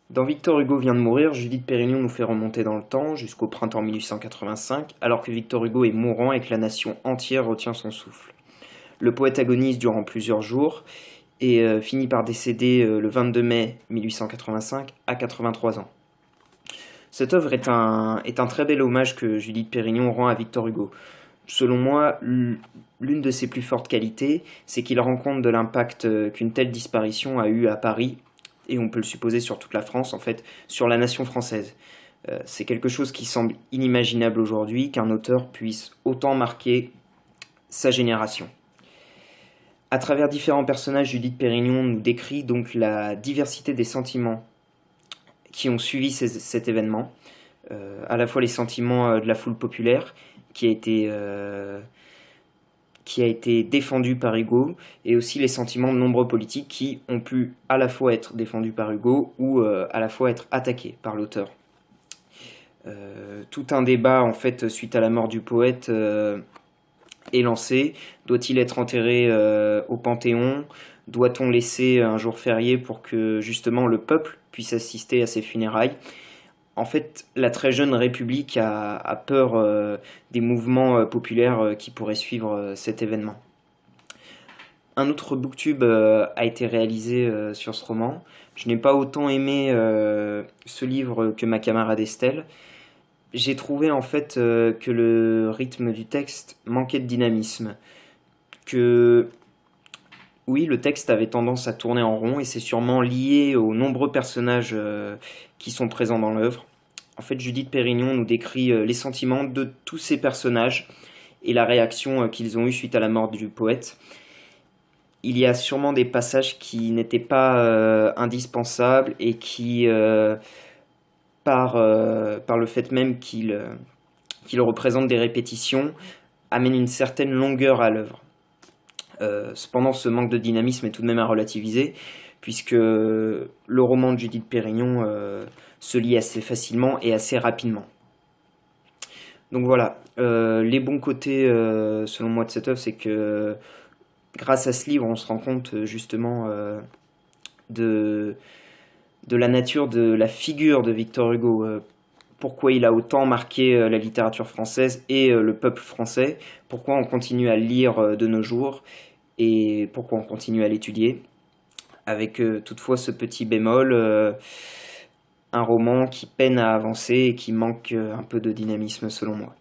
Dans Victor Hugo vient de mourir, Judith Pérignon nous fait remonter dans le temps jusqu'au printemps 1885, alors que Victor Hugo est mourant et que la nation entière retient son souffle. Le poète agonise durant plusieurs jours et finit par décéder le 22 mai 1885 à 83 ans. Cette œuvre est un très bel hommage que Judith Pérignon rend à Victor Hugo. Selon moi, l'une de ses plus fortes qualités, c'est qu'il rend compte de l'impact qu'une telle disparition a eu à Paris, et on peut le supposer sur toute la France, en fait, sur la nation française. C'est quelque chose qui semble inimaginable aujourd'hui, qu'un auteur puisse autant marquer sa génération. À travers différents personnages, Judith Pérignon nous décrit donc la diversité des sentiments qui ont suivi cet événement, à la fois les sentiments de la foule populaire, qui a été défendu par Hugo, et aussi les sentiments de nombreux politiques qui ont pu à la fois être défendus par Hugo ou à la fois être attaqués par l'auteur. Tout un débat en fait suite à la mort du poète est lancé. Doit-il être enterré au Panthéon? Doit-on laisser un jour férié pour que justement le peuple puisse assister à ses funérailles? En fait, la très jeune République a peur des mouvements populaires qui pourraient suivre cet événement. Un autre booktube a été réalisé sur ce roman. Je n'ai pas autant aimé ce livre que ma camarade Estelle. J'ai trouvé en fait que le rythme du texte manquait de dynamisme. Que oui, le texte avait tendance à tourner en rond et c'est sûrement lié aux nombreux personnages qui sont présents dans l'œuvre. En fait, Judith Pérignon nous décrit les sentiments de tous ces personnages et la réaction qu'ils ont eue suite à la mort du poète. Il y a sûrement des passages qui n'étaient pas indispensables et qui, par le fait même qu'ils représentent des répétitions, amènent une certaine longueur à l'œuvre. Cependant, ce manque de dynamisme est tout de même à relativiser, puisque le roman de Judith Pérignon se lit assez facilement et assez rapidement. Donc voilà, les bons côtés, selon moi, de cette œuvre, c'est que grâce à ce livre, on se rend compte justement de, de la nature de la figure de Victor Hugo. Pourquoi il a autant marqué la littérature française et le peuple français, pourquoi on continue à le lire de nos jours et pourquoi on continue à l'étudier, avec toutefois ce petit bémol, un roman qui peine à avancer et qui manque un peu de dynamisme selon moi.